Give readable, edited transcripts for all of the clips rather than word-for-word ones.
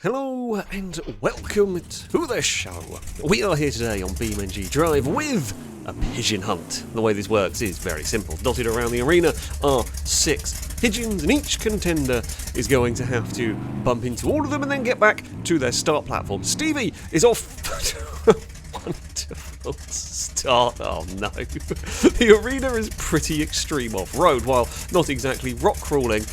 Hello and welcome to the show. We are here today on BeamNG Drive with a pigeon hunt. The way this works is very simple. Dotted around the arena are 6 pigeons, and each contender is going to have to bump into all of them and then get back to their start platform. Stevie is off to a wonderful start. Oh no. The arena is pretty extreme off-road, while not exactly rock crawling.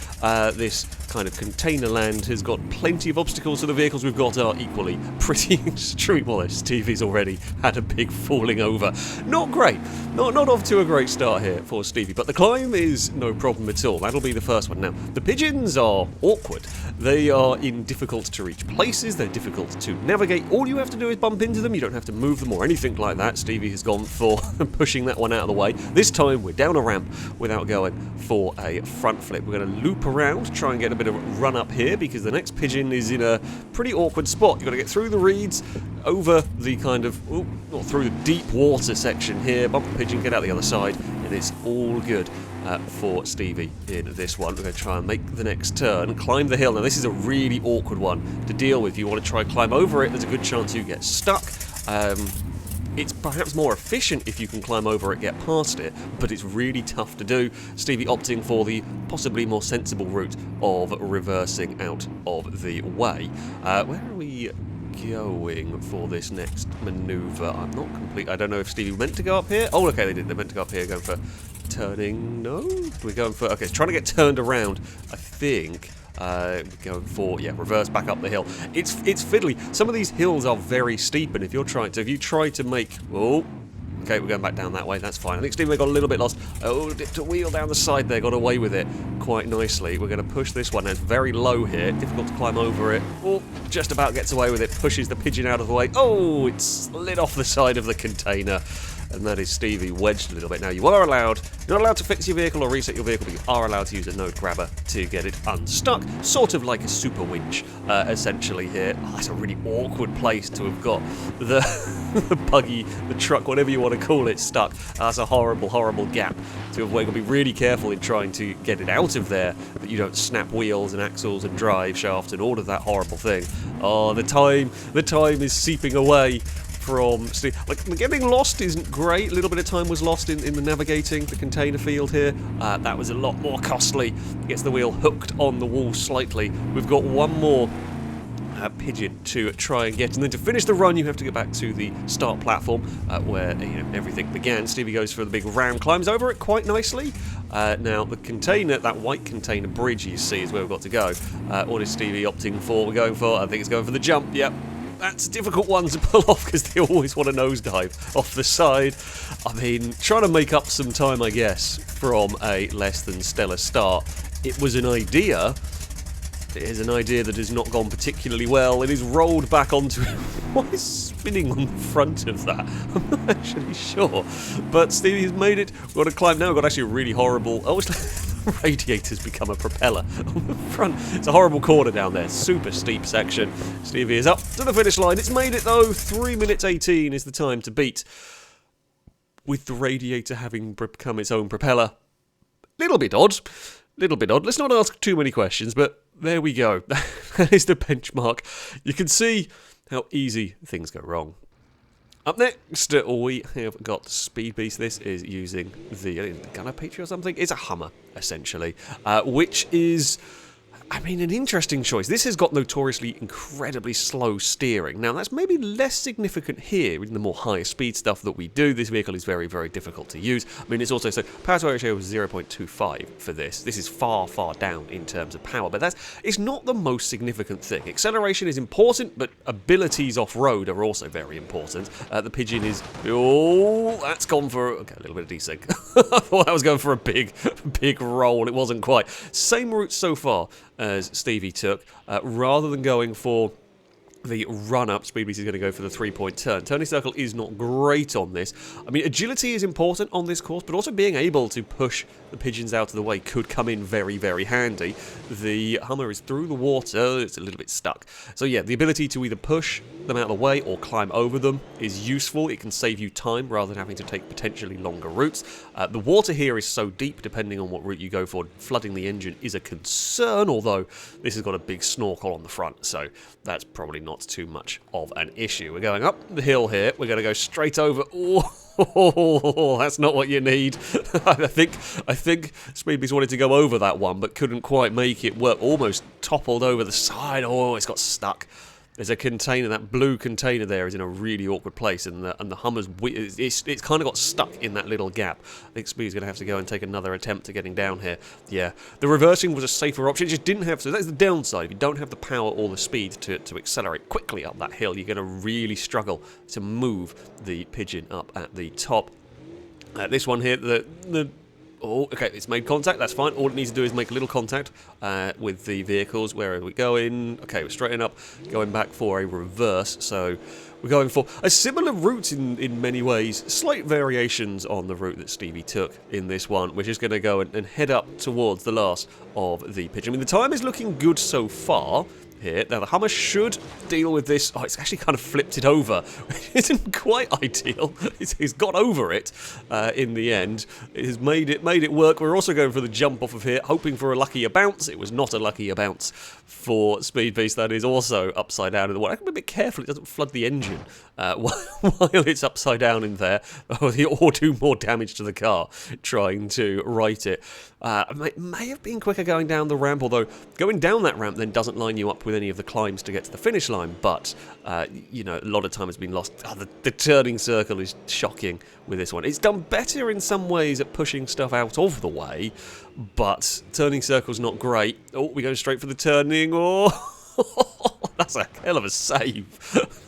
This kind of container land has got plenty of obstacles, so the vehicles we've got are equally pretty extreme. Although Stevie's already had a big falling over. Not great. Not off to a great start here for Stevie, but the climb is no problem at all. That'll be the first one. Now, the pigeons are awkward. They are in difficult to reach places. They're difficult to navigate. All you have to do is bump into them. You don't have to move them or anything like that. Stevie has gone for pushing that one out of the way. This time we're down a ramp without going for a front flip. We're going to loop around, try and get a bit of a run up here, because the next pigeon is in a pretty awkward spot. You've got to get through the reeds, over the kind of, not through the deep water section here, bump the pigeon, get out the other side, and it's all good for Stevie in this one. We're going to try and make the next turn, climb the hill. Now this is a really awkward one to deal with. You want to try and climb over it, there's a good chance you get stuck. It's perhaps more efficient if you can climb over it, get past it, but it's really tough to do. Stevie opting for the possibly more sensible route of reversing out of the way. Where are we going for this next manoeuvre? I'm not complete. I don't know if Stevie meant to go up here. Oh, okay, they did. They meant to go up here, going for turning. No? We're going for, okay, it's trying to get turned around, I think. Going for, yeah, reverse back up the hill. It's fiddly. Some of these hills are very steep, and if you try to make, oh, okay, we're going back down that way, that's fine. I think Stevie got a little bit lost. Oh, dipped a wheel down the side there, got away with it quite nicely. We're going to push this one. It's very low here, difficult to climb over it. Oh, just about gets away with it, pushes the pigeon out of the way. Oh, it slid off the side of the container. And that is Stevie wedged a little bit. Now, you're not allowed to fix your vehicle or reset your vehicle, but you are allowed to use a node grabber to get it unstuck. Sort of like a super winch, essentially here. Oh, that's a really awkward place to have got the, the buggy, the truck, whatever you want to call it, stuck. That's a horrible, horrible gap to avoid. You've got to be really careful in trying to get it out of there, that you don't snap wheels and axles and drive shaft and all of that horrible thing. Oh, the time is seeping away from Steve. Like, getting lost isn't great. A little bit of time was lost in the navigating the container field here. That was a lot more costly. Gets the wheel hooked on the wall slightly. We've got one more pigeon to try and get, and then to finish the run you have to get back to the start platform where everything began. Stevie goes for the big ram, climbs over it quite nicely. Now the container, that white container bridge you see, is where we've got to go. What is Stevie opting for? We're going for, I think it's going for the jump. Yep. That's a difficult one to pull off because they always want to nosedive off the side. I mean, trying to make up some time, I guess, from a less than stellar start. It was an idea. It is an idea that has not gone particularly well. It is rolled back onto it. What is spinning on the front of that? I'm not actually sure. But Stevie has made it. We've got to climb now. We've got actually a really horrible... Oh, it's like the radiator's become a propeller on the front. It's a horrible corner down there. Super steep section. Stevie is up to the finish line. It's made it, though. 3 minutes 18 is the time to beat. With the radiator having become its own propeller. Little bit odd. Let's not ask too many questions, but there we go. That is the benchmark. You can see how easy things go wrong. Up next, we have got the Speed Beast. This is using the Commentator or something. It's a Hummer, essentially, which is... I mean, an interesting choice. This has got notoriously incredibly slow steering. Now, that's maybe less significant here in the more higher speed stuff that we do. This vehicle is very, very difficult to use. I mean, it's also, so power to ratio was 0.25 for this. This is far, far down in terms of power, but it's not the most significant thing. Acceleration is important, but abilities off-road are also very important. The Pigeon is, oh, that's gone for, okay, a little bit of desync. I thought I was going for a big roll. It wasn't quite. Same route so far as Stevie took, rather than going for the run-up, Speed Beast is going to go for the 3-point turn. Turning circle is not great on this. I mean, agility is important on this course, but also being able to push the pigeons out of the way could come in very, very handy. The Hummer is through the water. It's a little bit stuck. So yeah, the ability to either push them out of the way or climb over them is useful. It can save you time rather than having to take potentially longer routes. The water here is so deep, depending on what route you go for, flooding the engine is a concern, although this has got a big snorkel on the front, so that's probably not too much of an issue. We're going up the hill here. We're going to go straight over. Oh, that's not what you need. I think Speed Beast wanted to go over that one, but couldn't quite make it work. Almost toppled over the side. Oh, it's got stuck. There's a container, that blue container there is in a really awkward place, and the Hummer's, it's kind of got stuck in that little gap. I think Speed's going to have to go and take another attempt at getting down here. Yeah, the reversing was a safer option. It just didn't have, so that's the downside. If you don't have the power or the speed to accelerate quickly up that hill, you're going to really struggle to move the Pigeon up at the top. This one here, oh, okay, it's made contact, that's fine. All it needs to do is make a little contact with the vehicles. Where are we going? Okay, we're straighten up, going back for a reverse. So we're going for a similar route in many ways. Slight variations on the route that Stevie took in this one. We're just going to go and head up towards the last of the Pigeon. I mean, the time is looking good so far here. Now, the Hummer should deal with this. Oh, it's actually kind of flipped it over. It isn't quite ideal. It's got over it in the end. It has made it work. We're also going for the jump off of here, hoping for a luckier bounce. It was not a luckier bounce for Speed Beast. That is also upside down in the water. I can be a bit careful it doesn't flood the engine while it's upside down in there, or do more damage to the car trying to right it. May have been quicker going down the ramp, although going down that ramp then doesn't line you up with any of the climbs to get to the finish line, but you know, a lot of time has been lost. The turning circle is shocking with this one. It's done better in some ways at pushing stuff out of the way, but turning circle's not great. Oh, we're going straight for the turning. Oh, that's a hell of a save.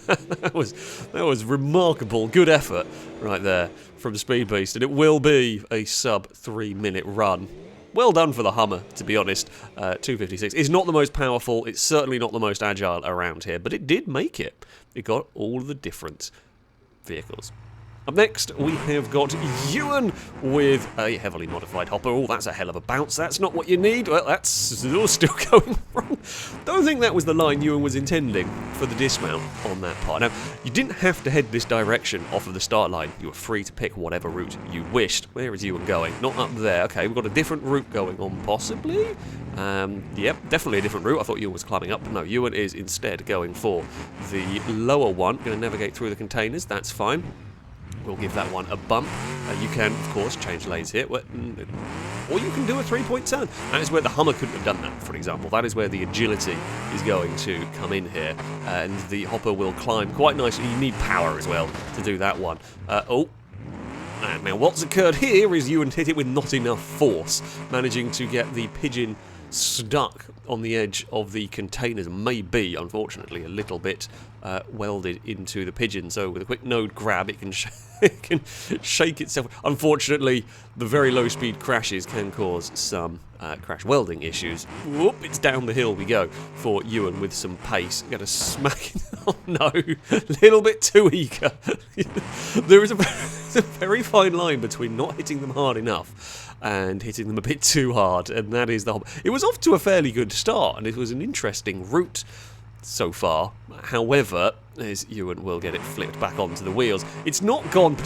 that was remarkable. Good effort right there from Speed Beast, and it will be a sub 3-minute run. Well done for the Hummer, to be honest. 256. It's not the most powerful, it's certainly not the most agile around here, but it did make it. It got all of the different vehicles. Up next, we have got Ewan with a heavily modified hopper. Oh, that's a hell of a bounce. That's not what you need. Well, that's still going wrong. Don't think that was the line Ewan was intending for the dismount on that part. Now, you didn't have to head this direction off of the start line. You were free to pick whatever route you wished. Where is Ewan going? Not up there. Okay, we've got a different route going on, possibly. Yep, definitely a different route. I thought Ewan was climbing up, but no, Ewan is instead going for the lower one. Going to navigate through the containers. That's fine. We'll give that one a bump. You can, of course, change lanes here, or you can do a 3-point turn. That is where the Hummer couldn't have done that, for example. That is where the agility is going to come in here, and the hopper will climb quite nicely. You need power as well to do that one. And now what's occurred here is Ewan hit it with not enough force, managing to get the Pigeon stuck on the edge of the containers, maybe, unfortunately, a little bit welded into the Pigeon. So with a quick node grab, it can shake itself. Unfortunately, the very low speed crashes can cause some crash welding issues. Whoop, it's down the hill we go for Ewan with some pace. Going to smack it. Oh no, a little bit too eager. There is a very fine line between not hitting them hard enough and hitting them a bit too hard, and that is the hop. It was off to a fairly good start, and it was an interesting route so far. However, as Ewan will get it flipped back onto the wheels, it's not gone.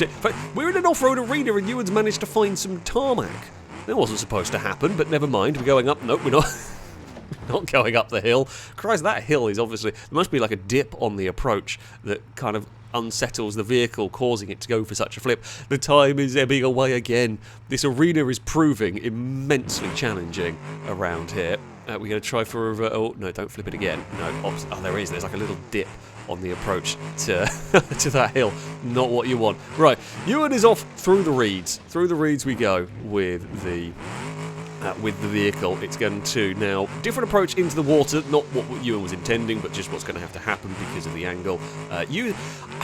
We're in an off-road arena, and Ewan's managed to find some tarmac. That wasn't supposed to happen, but never mind. We're going up. Nope, we're not. Not going up the hill. Christ, that hill is obviously... There must be like a dip on the approach that kind of unsettles the vehicle, causing it to go for such a flip. The time is ebbing away again. This arena is proving immensely challenging around here. We're going to try for a... Oh, no, don't flip it again. No, oh, there is. There's like a little dip on the approach to to that hill. Not what you want. Right, Ewan is off through the reeds. Through the reeds we go with the vehicle. It's going to now different approach into the water, not what Ewan was intending, but just what's going to have to happen because of the angle. I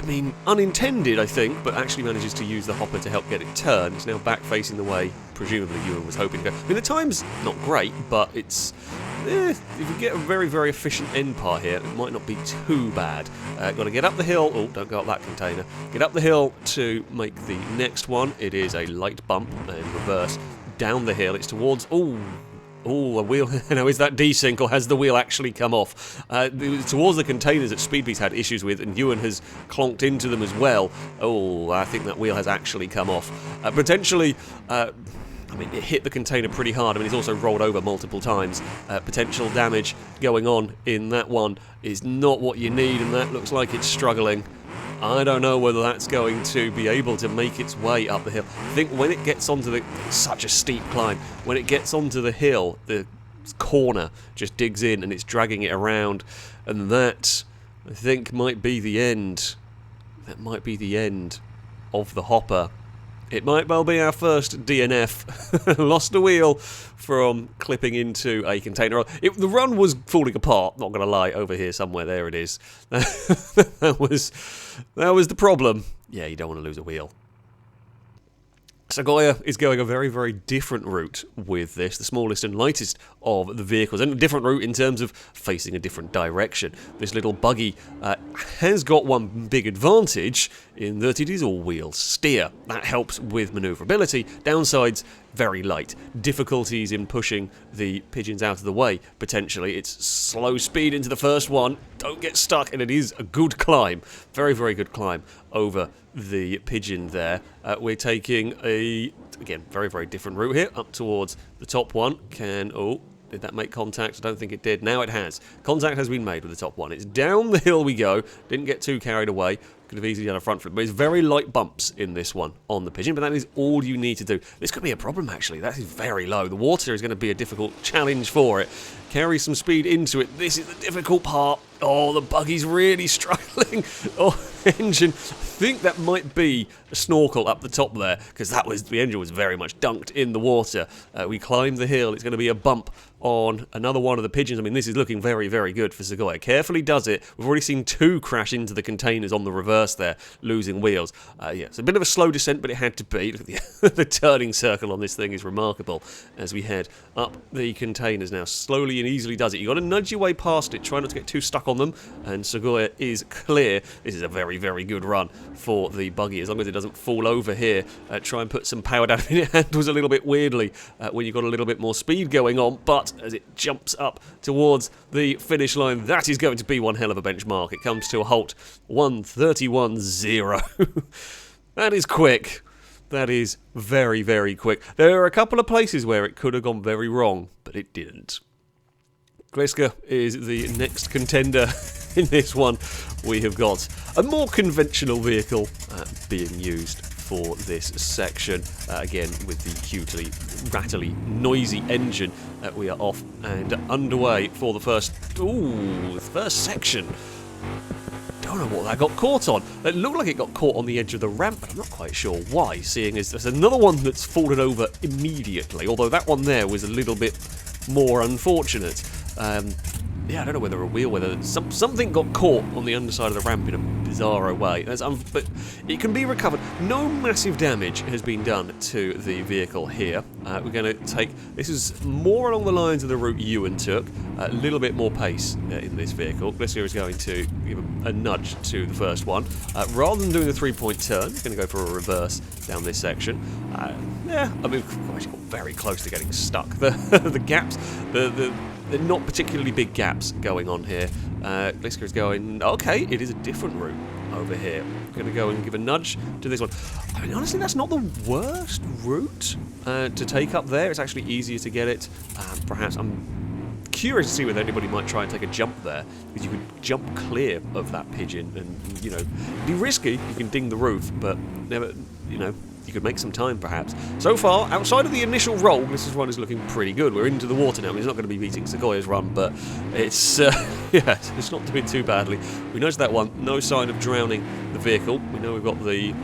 mean, unintended, I think, but actually manages to use the hopper to help get it turned. It's now back facing the way presumably Ewan was hoping to go. I mean, the time's not great, but it's if you get a very, very efficient end part here, it might not be too bad. Got to get up the hill. Oh, don't go up that container. Get up the hill to make the next one. It is a light bump and reverse down the hill. It's towards... Oh, a wheel. Now, is that desync or has the wheel actually come off? Towards the containers that Speedbeat's had issues with, and Ewan has clonked into them as well. Oh, I think that wheel has actually come off. Potentially... I mean, it hit the container pretty hard. I mean, it's also rolled over multiple times. Potential damage going on in that one is not what you need, and that looks like it's struggling. I don't know whether that's going to be able to make its way up the hill. I think when it gets onto the... such a steep climb. When it gets onto the hill, the corner just digs in and it's dragging it around. And that, I think, might be the end. That might be the end of the hopper. It might well be our first DNF. Lost a wheel from clipping into a container. The run was falling apart, not going to lie, over here somewhere. There it is. That was the problem. Yeah, you don't want to lose a wheel. Sooya is going a very, very different route with this, the smallest and lightest of the vehicles, and a different route in terms of facing a different direction. This little buggy has got one big advantage in that it is all-wheel steer. That helps with manoeuvrability. Downsides, very light. Difficulties in pushing the pigeons out of the way, potentially. It's slow speed into the first one, don't get stuck, and it is a good climb. Very, very good climb over the pigeon there. We're taking a, again, very, very different route here, up towards the top one. Oh, did that make contact? I don't think it did. Now it has. Contact has been made with the top one. It's down the hill we go. Didn't get too carried away. Could have easily done a front flip, but it's very light bumps in this one on the pigeon, but that is all you need to do. This could be a problem, actually. That is very low. The water is going to be a difficult challenge for it. Carry some speed into it. This is the difficult part. Oh, the buggy's really struggling. Oh, engine. I think that might be a snorkel up the top there, because the engine was very much dunked in the water. We climbed the hill. It's going to be a bump on another one of the pigeons. I mean, this is looking very, very good for Sooya. Carefully does it. We've already seen 2 crash into the containers on the reverse there, losing wheels. Yeah, it's a bit of a slow descent, but it had to be. Look at the turning circle on this thing is remarkable as we head up the containers now. Slowly and easily does it. You've got to nudge your way past it. Try not to get too stuck on them, and Sooya is clear. This is a very, very good run for the buggy, as long as it doesn't fall over here. Try and put some power down. It handles a little bit weirdly when you've got a little bit more speed going on, but as it jumps up towards the finish line, that is going to be one hell of a benchmark. It comes to a halt, 1:31.0. That is quick. That is very, very quick. There are a couple of places where it could have gone very wrong, but it didn't. Glisa is the next contender in this one. We have got a more conventional vehicle being used for this section. Again, with the hugely rattly, noisy engine, we are off and underway for the first section. Don't know what that got caught on. It looked like it got caught on the edge of the ramp, but I'm not quite sure why, seeing as there's another one that's fallen over immediately, although that one there was a little bit more unfortunate. Yeah, I don't know whether something got caught on the underside of the ramp in a bizarro way. But it can be recovered. No massive damage has been done to the vehicle here. We're going to take... This is more along the lines of the route Ewan took. A little bit more pace in this vehicle. Glisa is going to give a nudge to the first one. Rather than doing the 3-point turn, he's going to go for a reverse down this section. Yeah, I mean, we've actually got very close to getting stuck. The gaps... They're not particularly big gaps going on here. Glisa is going, okay, it is a different route over here. I'm going to go and give a nudge to this one. I mean, honestly, that's not the worst route to take up there. It's actually easier to get it. Perhaps I'm curious to see whether anybody might try and take a jump there, because you could jump clear of that pigeon and, you know, be risky. You can ding the roof, but never, you know, you could make some time, perhaps. So far, outside of the initial roll, this one is looking pretty good. We're into the water now. I mean, it's not going to be beating Sooya's run, but it's, yeah, it's not doing too badly. We noticed that one. No sign of drowning the vehicle. We know we've got the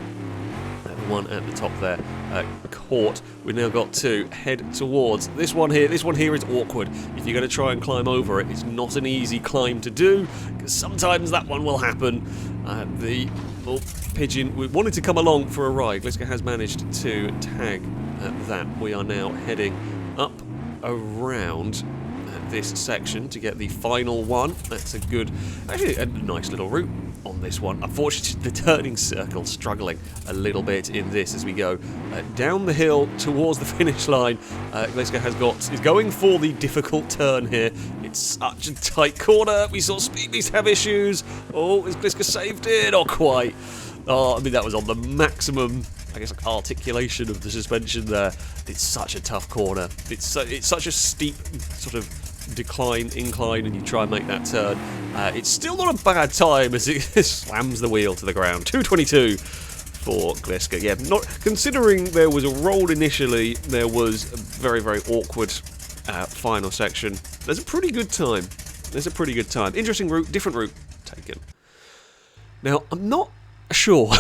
one at the top there caught. We've now got to head towards this one here. This one here is awkward. If you're going to try and climb over it, it's not an easy climb to do, because sometimes that one will happen. The pigeon, we wanted to come along for a ride. Glisa has managed to tag that. We are now heading up around this section to get the final one. That's a good, actually a nice little route on this one. Unfortunately, the turning circle struggling a little bit in this as we go down the hill towards the finish line. Glisa is going for the difficult turn here. It's such a tight corner. We saw Stevie have issues. Oh, is Glisa saved it? Not quite. Oh, I mean, that was on the maximum, I guess, like, articulation of the suspension there. It's such a tough corner. It's such a steep sort of incline, and you try and make that turn. It's still not a bad time as it slams the wheel to the ground. 2:22 for Glisa. Yeah, not considering there was a roll initially, there was a very, very awkward final section. There's a pretty good time. Interesting route, different route taken. Now, I'm not sure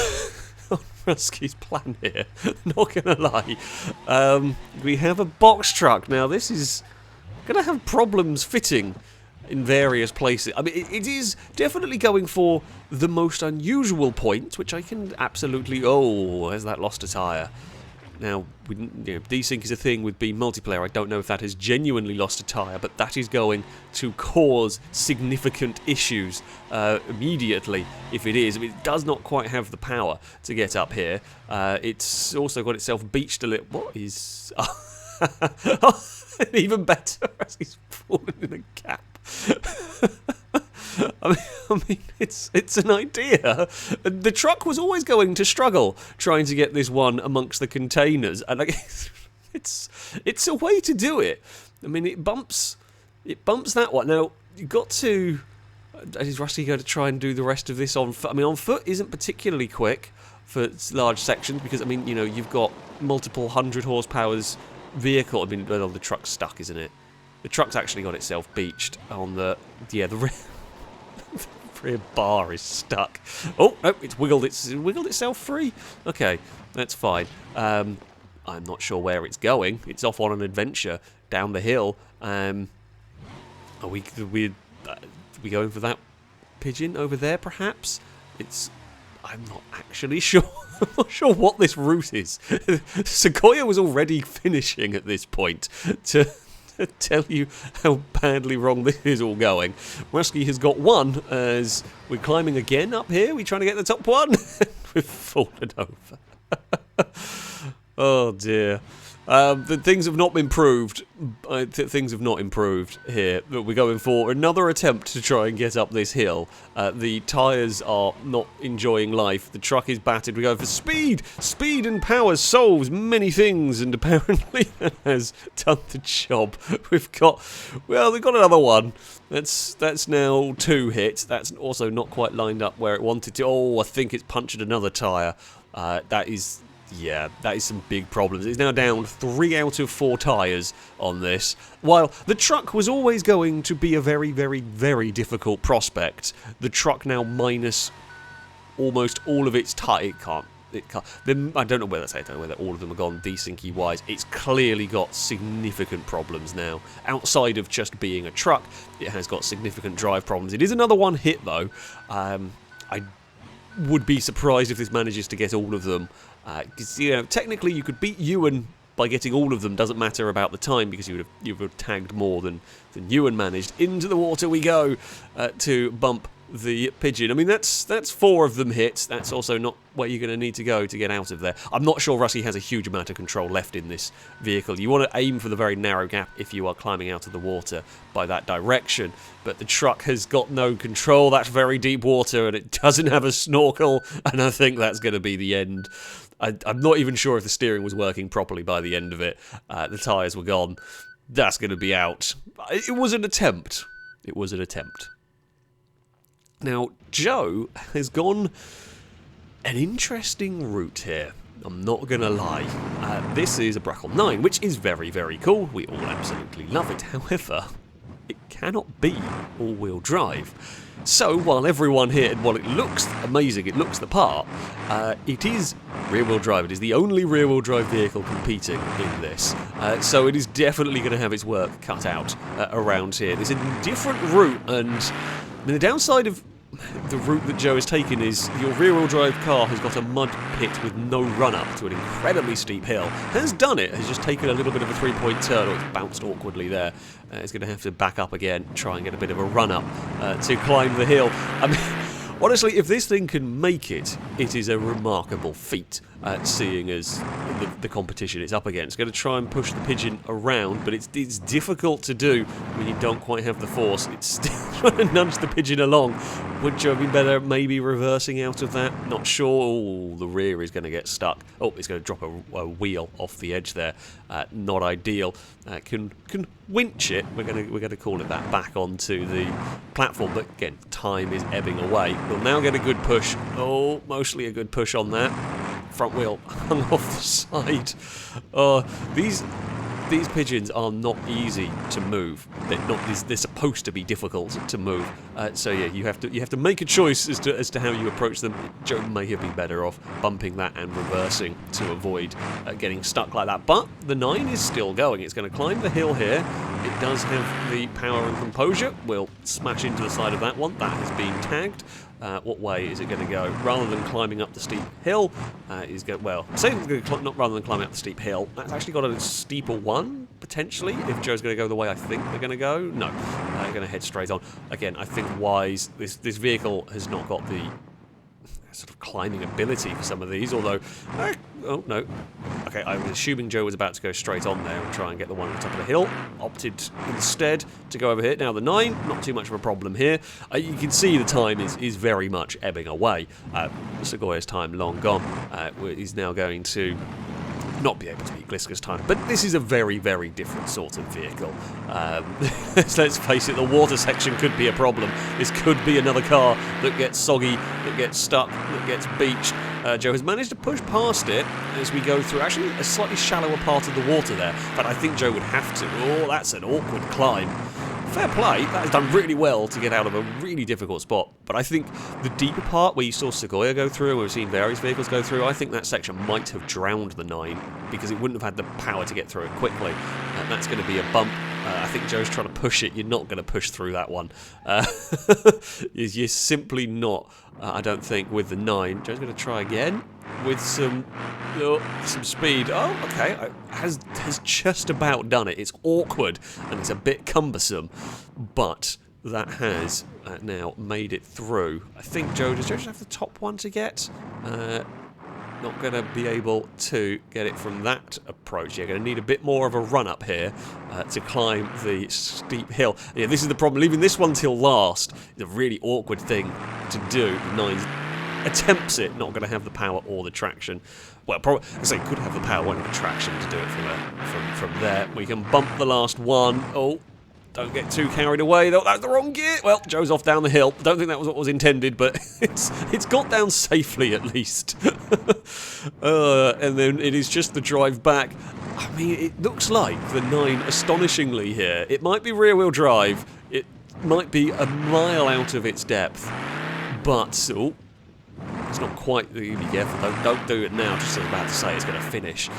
on Rusky's plan here, not gonna lie. We have a box truck. Now, this is gonna have problems fitting in various places. I mean, it is definitely going for the most unusual point, which I can absolutely... Oh, has that lost a tyre? Now, desync is a thing with Beam multiplayer. I don't know if that has genuinely lost a tyre, but that is going to cause significant issues immediately if it is. I mean, it does not quite have the power to get up here. It's also got itself beached a little... What is... Even better as he's fallen in a gap. I mean, it's an idea. The truck was always going to struggle trying to get this one amongst the containers, and it's a way to do it. I mean, it bumps that one. Now you've got to. Is Rusky going to try and do the rest of this on foot? I mean, on foot isn't particularly quick for large sections because, I mean, you've got multiple 100 horsepower's vehicle. I mean, well, the truck's stuck, isn't it? The truck's actually got itself beached on the rear bar is stuck. Oh no, it's wiggled itself free. Okay, that's fine. I'm not sure where it's going. It's off on an adventure down the hill. Are we going for that pigeon over there? Perhaps I'm not actually sure. I'm not sure what this route is. Sooya was already finishing at this point to tell you how badly wrong this is all going. Rusky has got one as we're climbing again up here. We're trying to get the top one. We've fallen over. Oh dear. Things have not improved. Things have not improved here. We're going for another attempt to try and get up this hill. The tyres are not enjoying life. The truck is battered. We go for speed. Speed and power solves many things, and apparently that has done the job. We've got another one. That's now 2 hits. That's also not quite lined up where it wanted to. Oh, I think it's punctured another tyre. That is some big problems. It's now down 3 out of 4 tyres on this. While the truck was always going to be a very, very, very difficult prospect, the truck now minus almost all of its tyre. It can't. I don't know whether all of them are gone desyncy wise. It's clearly got significant problems now. Outside of just being a truck, it has got significant drive problems. It is another one hit though. I would be surprised if this manages to get all of them. Because technically you could beat Ewan by getting all of them. Doesn't matter about the time because you would have tagged more than Ewan managed. Into the water we go to bump the pigeon. I mean, that's 4 of them hit. That's also not where you're going to need to go to get out of there. I'm not sure Rusky has a huge amount of control left in this vehicle. You want to aim for the very narrow gap if you are climbing out of the water by that direction. But the truck has got no control. That's very deep water and it doesn't have a snorkel. And I think that's going to be the end. I'm not even sure if the steering was working properly by the end of it. The tyres were gone. That's going to be out. It was an attempt. Now, Joe has gone an interesting route here. I'm not going to lie. This is a Brackle 9, which is very, very cool. We all absolutely love it. However, it cannot be all-wheel drive. So, while everyone here, while it looks amazing, it looks the part, it is rear-wheel drive. It is the only rear-wheel drive vehicle competing in this. So it is definitely going to have its work cut out around here. It's a different route, and I mean, the downside of the route that Joe has taken is your rear-wheel drive car has got a mud pit with no run-up to an incredibly steep hill. Has done it, has just taken a little bit of a three-point turn, or it's bounced awkwardly there. It's going to have to back up again, try and get a bit of a run-up to climb the hill. I mean, honestly, if this thing can make it, it is a remarkable feat, seeing as the competition it's up against. Going to try and push the Pigeon around, but it's difficult to do when you don't quite have the force. It's still trying to nudge the Pigeon along. Would Joe be better maybe reversing out of that? Not sure. Oh, the rear is going to get stuck. Oh, it's going to drop a wheel off the edge there. Not ideal. Can winch it. We're going to call it that back onto the platform. But again, time is ebbing away. We'll now get a good push. Oh, mostly a good push on that. Front wheel hung off the side. These Pigeons are not easy to move. They're supposed to be difficult to move. So yeah, you have to make a choice as to how you approach them. Joe may have been better off bumping that and reversing to avoid getting stuck like that. But the 9 is still going. It's going to climb the hill here. It does have the power and composure. We'll smash into the side of that one. That has been tagged. What way is it going to go? Rather than climbing up the steep hill, rather than climbing up the steep hill, that's actually got a steeper one, potentially, if Joe's going to go the way I think they're going to go. No, they're going to head straight on. Again, I think wise, this vehicle has not got the sort of climbing ability for some of these, although... oh, no. Okay, I was assuming Joe was about to go straight on there and try and get the one at the top of the hill. Opted instead to go over here. Now the 9, not too much of a problem here. You can see the time is very much ebbing away. Sooya's time long gone. He's now going to not be able to beat Glisa's time. But this is a very, very different sort of vehicle. Let's face it, the water section could be a problem. This could be another car that gets soggy, that gets stuck, that gets beached. Joe has managed to push past it as we go through actually a slightly shallower part of the water there. But I think Joe would have to. Oh, that's an awkward climb. Fair play, that has done really well to get out of a really difficult spot. But I think the deeper part where you saw Sooya go through, and we've seen various vehicles go through, I think that section might have drowned the 9 because it wouldn't have had the power to get through it quickly. And that's going to be a bump. I think Joe's trying to push it. You're not going to push through that one. You're simply not, I don't think, with the 9. Joe's going to try again with some speed. Oh, okay. Has just about done it. It's awkward and it's a bit cumbersome, but that has now made it through. I think does Joe just have the top one to get? Not going to be able to get it from that approach. You're going to need a bit more of a run up here to climb the steep hill. Yeah, this is the problem. Leaving this one till last is a really awkward thing to do. The 9 attempts it, not going to have the power or the traction. Well, probably, I say could have the power and the traction to do it from there. We can bump the last one. Oh, don't get too carried away. Oh, that's the wrong gear. Well, Joe's off down the hill. Don't think that was what was intended, but it's got down safely at least. And then it is just the drive back. I mean, it looks like the 9, astonishingly here, it might be rear-wheel drive. It might be a mile out of its depth, but oh, it's not quite. Be careful. Don't do it now. Just as I was about to say, it's going to finish.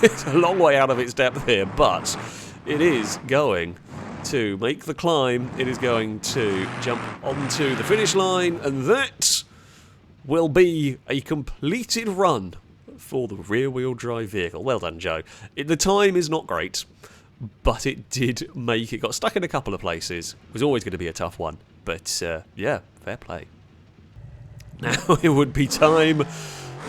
It's a long way out of its depth here, but it is going to make the climb. It is going to jump onto the finish line, and that will be a completed run for the rear-wheel drive vehicle. Well done, Joe. The time is not great, but it did make it. Got stuck in a couple of places. It was always going to be a tough one, but yeah, fair play. Now it would be time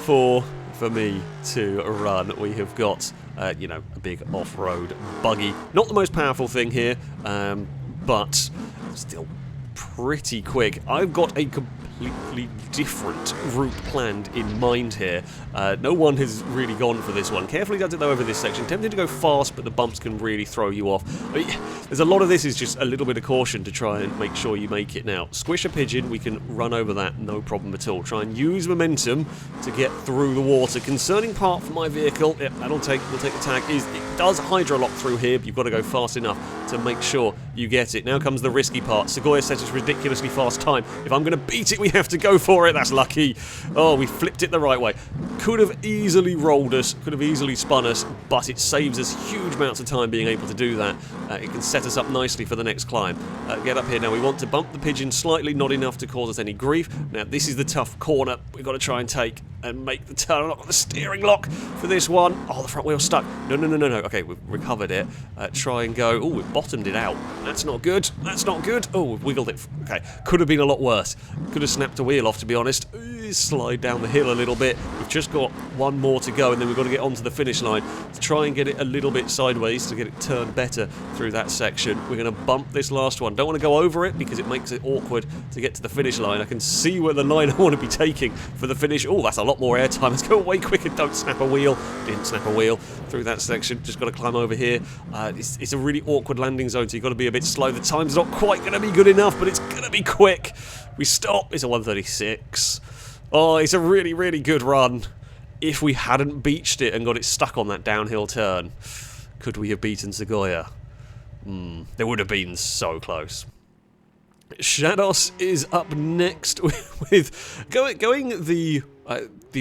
for me to run. We have got, a big off-road buggy. Not the most powerful thing here, but still pretty quick. I've got a completely different route planned in mind here. No one has really gone for this one. Carefully does it though over this section. Tempted to go fast, but the bumps can really throw you off. There's a lot of this is just a little bit of caution to try and make sure you make it. Now, squish a Pigeon, we can run over that, no problem at all. Try and use momentum to get through the water. Concerning part for my vehicle, yep, we'll take the tag, is it does hydro lock through here, but you've got to go fast enough to make sure you get it. Now comes the risky part. Sooya set its ridiculously fast time. If I'm going to beat it with we have to go for it. That's lucky. Oh, we flipped it the right way. Could have easily rolled us, could have easily spun us, but it saves us huge amounts of time being able to do that. It can set us up nicely for the next climb. Get up here now. We want to bump the pigeon slightly, not enough to cause us any grief. Now, this is the tough corner we've got to try and take and make the turn. I've got the steering lock for this one. Oh, the front wheel's stuck. No. Okay, we've recovered it. Try and go. Oh, we've bottomed it out. That's not good. That's not good. Oh, we've wiggled it. Okay, could have been a lot worse. Could have snapped a wheel off, to be honest. Slide down the hill a little bit. We've just got one more to go, and then we've got to get onto the finish line to try and get it a little bit sideways to get it turned better through that section. We're going to bump this last one. Don't want to go over it because it makes it awkward to get to the finish line. I can see where the line I want to be taking for the finish. Oh, that's a lot more airtime. Let's go way quicker. Don't snap a wheel. Didn't snap a wheel through that section. Just got to climb over here. It's a really awkward landing zone, so you've got to be a bit slow. The time's not quite going to be good enough, but it's going to be quick. We stop. It's a 1:36. Oh, it's a really, really good run. If we hadn't beached it and got it stuck on that downhill turn, could we have beaten Sooya? There would have been so close. Shados is up next with going the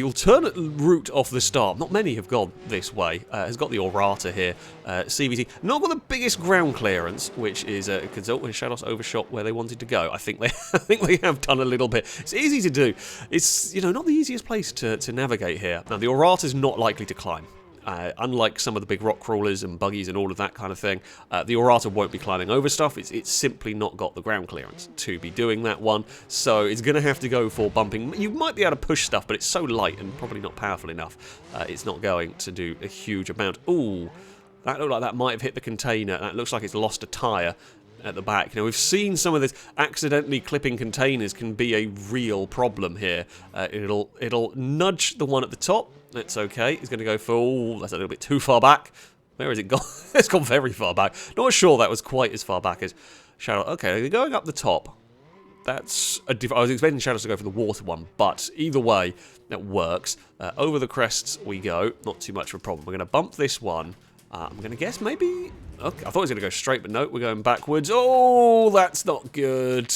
alternate route off the start. Not many have gone this way. Has got the Orata here. CVT. Not got the biggest ground clearance, which is a consult when Shados overshot where they wanted to go. I think they have done a little bit. It's easy to do. It's, you know, not the easiest place to navigate here. Now, the Orata is not likely to climb. Unlike some of the big rock crawlers and buggies and all of that kind of thing, the Orata won't be climbing over stuff. It's simply not got the ground clearance to be doing that one, so it's going to have to go for bumping. You might be able to push stuff, but it's so light and probably not powerful enough. It's not going to do a huge amount. Ooh, that looked like that might have hit the container. That looks like it's lost a tyre at the back. Now, we've seen some of this. Accidentally clipping containers can be a real problem here. It'll nudge the one at the top. That's okay. He's going to go for... Oh, that's a little bit too far back. Where has it gone? It's gone very far back. Not sure that was quite as far back as Shadow. Okay, they're going up the top. That's a different... I was expecting Shadows to go for the water one, but either way, that works. Over the crests we go. Not too much of a problem. We're going to bump this one. I'm going to guess maybe... Okay, I thought it was going to go straight, but no, we're going backwards. Oh, that's not good.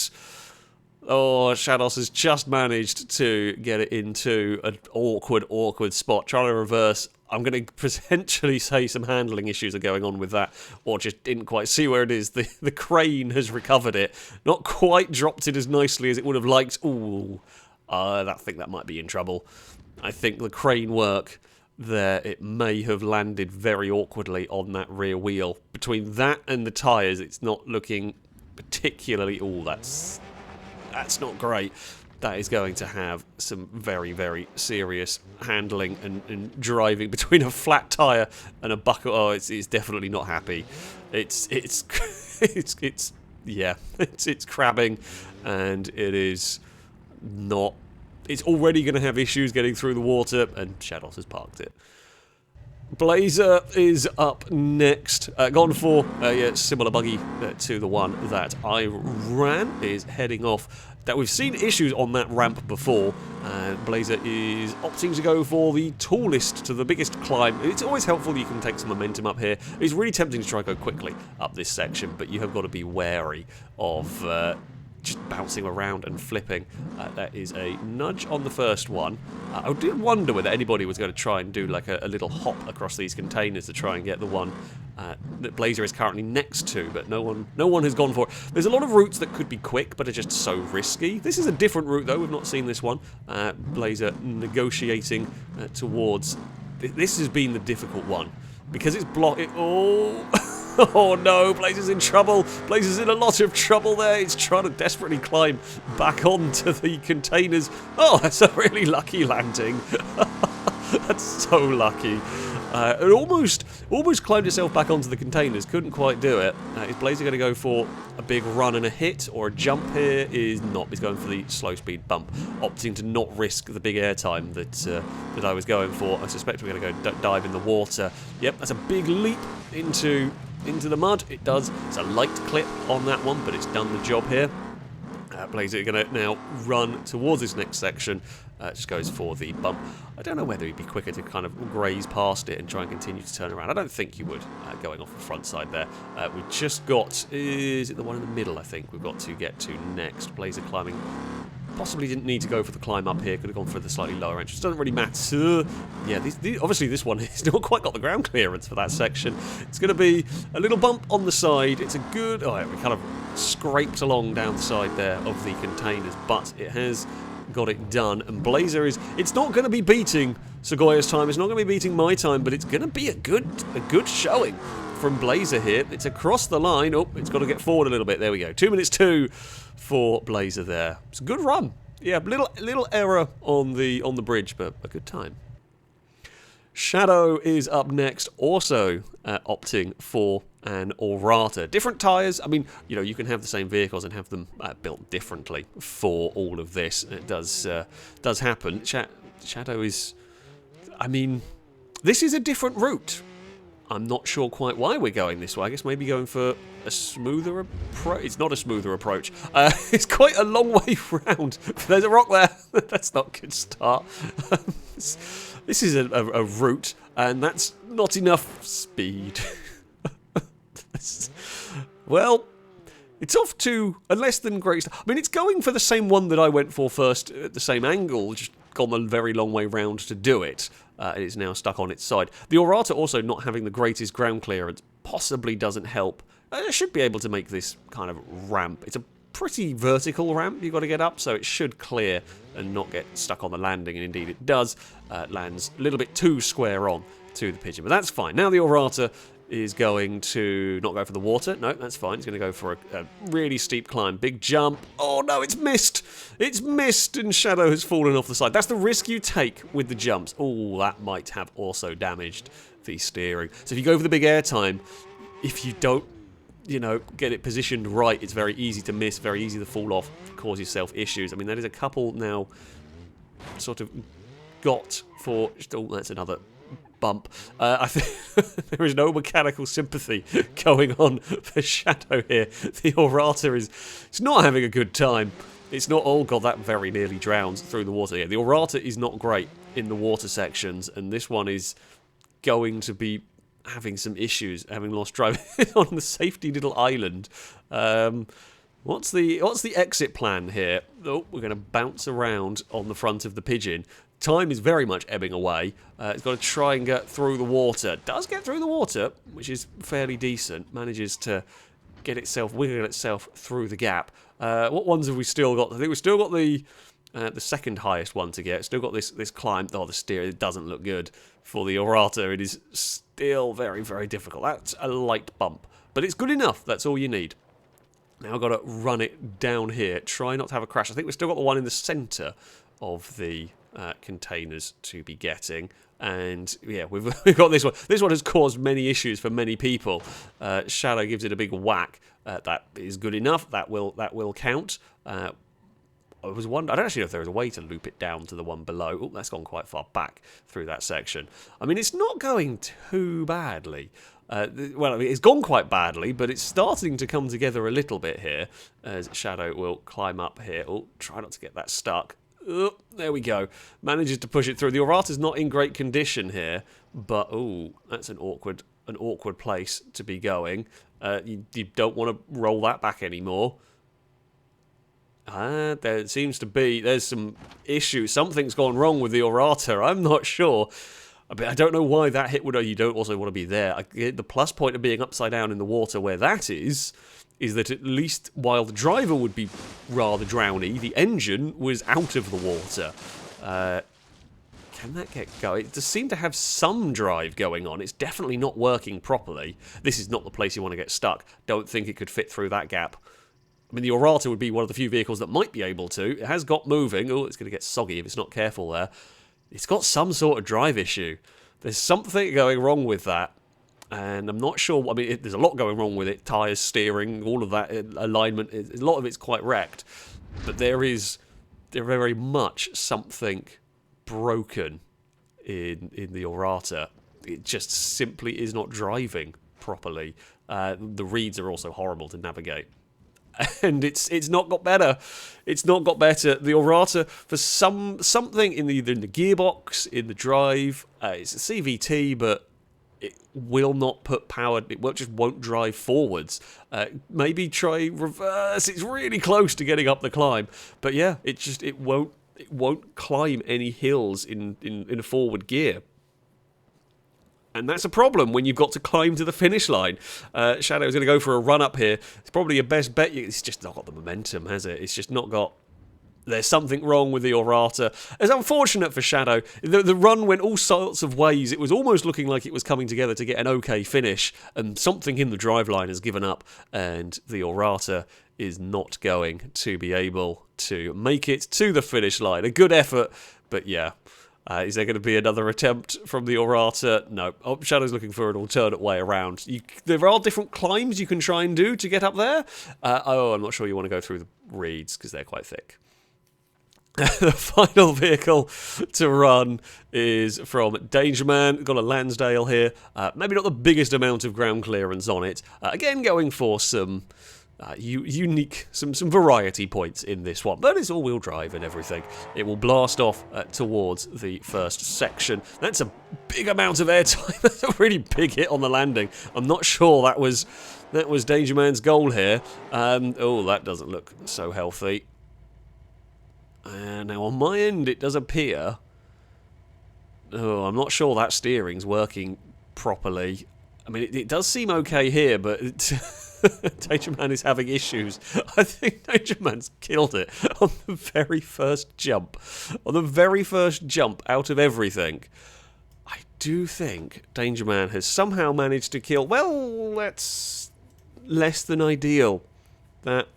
Oh, Shados has just managed to get it into an awkward spot. Trying to reverse. I'm going to potentially say some handling issues are going on with that, or just didn't quite see where it is. The crane has recovered it. Not quite dropped it as nicely as it would have liked. Ooh, I think that might be in trouble. I think the crane work there, it may have landed very awkwardly on that rear wheel. Between that and the tyres, it's not looking particularly... Oh, that's not great. That is going to have some very, very serious handling and driving between a flat tyre and a bucket. Oh, it's definitely not happy. It's crabbing, and it is not. It's already going to have issues getting through the water, and Shados has parked it. Blazer is up next. Gone for a similar buggy to the one that I ran. Is heading off. That we've seen issues on that ramp before. Blazer is opting to go for the tallest to the biggest climb. It's always helpful you can take some momentum up here. It's really tempting to try and go quickly up this section, but you have got to be wary of just bouncing around and flipping. That is a nudge on the first one. I did wonder whether anybody was going to try and do like a little hop across these containers to try and get the one that Blazer is currently next to, but no one has gone for it. There's a lot of routes that could be quick, but are just so risky. This is a different route, though. We've not seen this one. Blazer negotiating towards... This has been the difficult one, because it's blocked... Oh... Oh no, Blazer's in trouble. Blazer's in a lot of trouble there. It's trying to desperately climb back onto the containers. Oh, that's a really lucky landing. That's so lucky. It almost climbed itself back onto the containers. Couldn't quite do it. Is Blazer going to go for a big run and a hit or a jump here? Is not. He's going for the slow speed bump, opting to not risk the big airtime that I was going for. I suspect we're going to go dive in the water. Yep, that's a big leap into the mud. It does. It's a light clip on that one, but it's done the job here. Blazer going to now run towards this next section. Just goes for the bump. I don't know whether he'd be quicker to kind of graze past it and try and continue to turn around. I don't think he would, going off the front side there. We've just got... Is it the one in the middle, I think, we've got to get to next. Blazer climbing Possibly didn't need to go for the climb up here. Could have gone for the slightly lower entrance. Doesn't really matter. Yeah, obviously this one has not quite got the ground clearance for that section. It's going to be a little bump on the side. It's a good... Oh, yeah, we kind of scraped along down the side there of the containers, but it has got it done. And Blazer is... It's not going to be beating Segoya's time. It's not going to be beating my time, but it's going to be a good showing from Blazer here. It's across the line. Oh, it's got to get forward a little bit. There we go. 2 minutes 2 for Blazer there. It's a good run. Yeah, little error on the bridge, but a good time. Shadow is up next, also opting for an Orata. Different tyres. I mean, you know, you can have the same vehicles and have them built differently for all of this. It does happen. Shadow is... I mean, this is a different route. I'm not sure quite why we're going this way. I guess maybe going for a smoother approach. It's not a smoother approach. It's quite a long way round. There's a rock there. That's not a good start. This is a route, and that's not enough speed. Well, it's off to a less than great start. I mean, it's going for the same one that I went for first at the same angle, just gone a very long way round to do it. It is now stuck on its side. The Orata also not having the greatest ground clearance possibly doesn't help. I should be able to make this kind of ramp. It's a pretty vertical ramp you've got to get up, so it should clear and not get stuck on the landing, and indeed it does. Lands a little bit too square on to the Pigeon, but that's fine. Now the Orata is going to not go for the water. No, that's fine. It's going to go for a really steep climb. Big jump. Oh, no, it's missed. It's missed, and Shadow has fallen off the side. That's the risk you take with the jumps. Oh, that might have also damaged the steering. So if you go for the big air time, if you don't, you know, get it positioned right, it's very easy to miss, very easy to fall off, cause yourself issues. I mean, that is a couple now sort of got for... Oh, that's another... bump. I think there is no mechanical sympathy going on for Shadow here. The Orata it's not having a good time. It's not... Oh god, that very nearly drowns through the water here. The Orata is not great in the water sections, and this one is going to be having some issues, having lost drive on the safety little island. What's the exit plan here? Oh, we're going to bounce around on the front of the Pigeon. Time is very much ebbing away. It's got to try and get through the water. Does get through the water, which is fairly decent. Manages to wiggle itself through the gap. What ones have we still got? I think we've still got the second highest one to get. Still got this climb. Oh, the steer. It doesn't look good for the Orata. It is still very, very difficult. That's a light bump, but it's good enough. That's all you need. Now I've got to run it down here. Try not to have a crash. I think we've still got the one in the centre of the containers to be getting, and yeah, we've got this one. This one has caused many issues for many people. Shadow gives it a big whack. That is good enough. That will count. I don't actually know if there is a way to loop it down to the one below. Oh, that's gone quite far back through that section. I mean, it's not going too badly. Well, I mean, it's gone quite badly, but it's starting to come together a little bit here, as Shadow will climb up here. Oh, try not to get that stuck. Oh, there we go. Manages to push it through. The Orata's not in great condition here, but oh, that's an awkward place to be going. You don't want to roll that back anymore. There seems to be... There's some issues. Something's gone wrong with the Orata. I'm not sure. I don't know why that hit would... You don't also want to be there. The plus point of being upside down in the water where that is that at least while the driver would be rather drowny, the engine was out of the water. Can that get going? It does seem to have some drive going on. It's definitely not working properly. This is not the place you want to get stuck. Don't think it could fit through that gap. I mean, the Orata would be one of the few vehicles that might be able to. It has got moving. Oh, it's going to get soggy if it's not careful there. It's got some sort of drive issue. There's something going wrong with that. And I'm not sure. I mean, there's a lot going wrong with it. Tyres, steering, all of that, alignment. A lot of it's quite wrecked. But there is very much something broken in the Orata. It just simply is not driving properly. The reeds are also horrible to navigate. And it's not got better. It's not got better. The Orata, for something in either in the gearbox, in the drive, it's a CVT, but it will not put power, just won't drive forwards. Maybe try reverse, it's really close to getting up the climb. But yeah, it won't climb any hills in a forward gear. And that's a problem when you've got to climb to the finish line. Shadow's going to go for a run up here. It's probably your best bet. It's just not got the momentum, has it? It's just not got... There's something wrong with the Orata. It's unfortunate for Shadow. The run went all sorts of ways. It was almost looking like it was coming together to get an okay finish, and something in the driveline has given up, and the Orata is not going to be able to make it to the finish line. A good effort, but yeah. Is there going to be another attempt from the Orata? No. Oh, Shadow's looking for an alternate way around. There are different climbs you can try and do to get up there. I'm not sure you want to go through the reeds because they're quite thick. The final vehicle to run is from Danger Man. Got a Lansdale here. Maybe not the biggest amount of ground clearance on it. Again, going for some... unique, some variety points in this one, but it's all-wheel drive and everything. It will blast off towards the first section. That's a big amount of airtime. That's a really big hit on the landing. I'm not sure that was Danger Man's goal here. Oh, that doesn't look so healthy. Now on my end, it does appear. Oh, I'm not sure that steering's working properly. I mean, it does seem okay here, but. Danger Man is having issues. I think Danger Man's killed it on the very first jump. On the very first jump out of everything. I do think Danger Man has somehow managed to kill... Well, that's less than ideal. That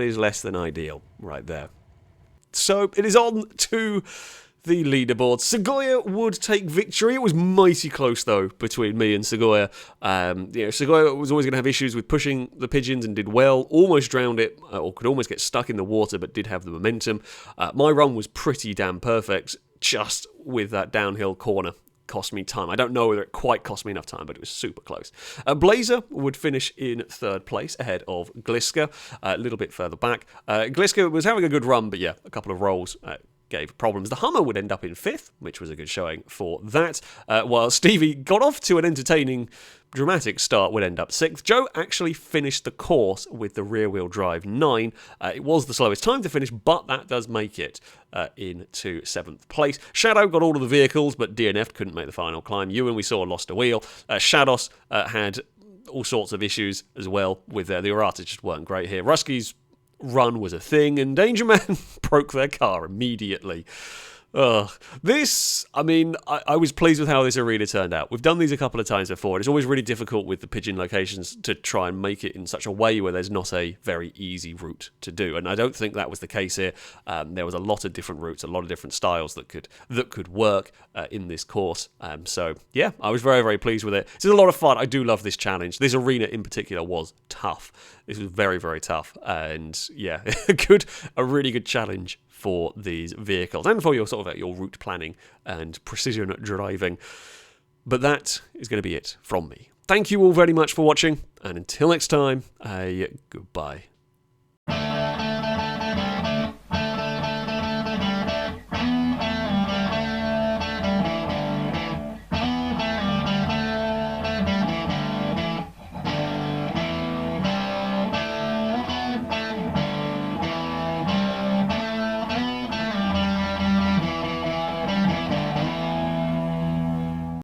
is less than ideal right there. So it is on to... the leaderboard. Sooya would take victory. It was mighty close, though, between me and Sooya. Sooya was always going to have issues with pushing the pigeons and did well. Almost drowned it, or could almost get stuck in the water, but did have the momentum. My run was pretty damn perfect, just with that downhill corner. Cost me time. I don't know whether it quite cost me enough time, but it was super close. Blazer would finish in third place ahead of Glisa, a little bit further back. Glisa was having a good run, but yeah, a couple of rolls gave problems. The Hummer would end up in fifth, which was a good showing for that, while Stevie got off to an entertaining, dramatic start, would end up sixth. Joe actually finished the course with the rear-wheel drive 9. It was the slowest time to finish, but that does make it into seventh place. Shadow got all of the vehicles, but DNF'd, couldn't make the final climb. Ewan, we saw, lost a wheel. Shados had all sorts of issues as well with the Orata just weren't great here. Rusky's run was a thing, and Danger Man broke their car immediately. This, I mean, I was pleased with how this arena turned out. We've done these a couple of times before, and it's always really difficult with the pigeon locations to try and make it in such a way where there's not a very easy route to do, and I don't think that was the case here. There was a lot of different routes, a lot of different styles that could work in this course. So yeah, I was very, very pleased with it. This is a lot of fun. I do love this challenge. This arena in particular was tough. This was very, very tough, and yeah, a really good challenge for these vehicles and for your sort of your route planning and precision driving. But that is going to be it from me. Thank you all very much for watching, and until next time, goodbye.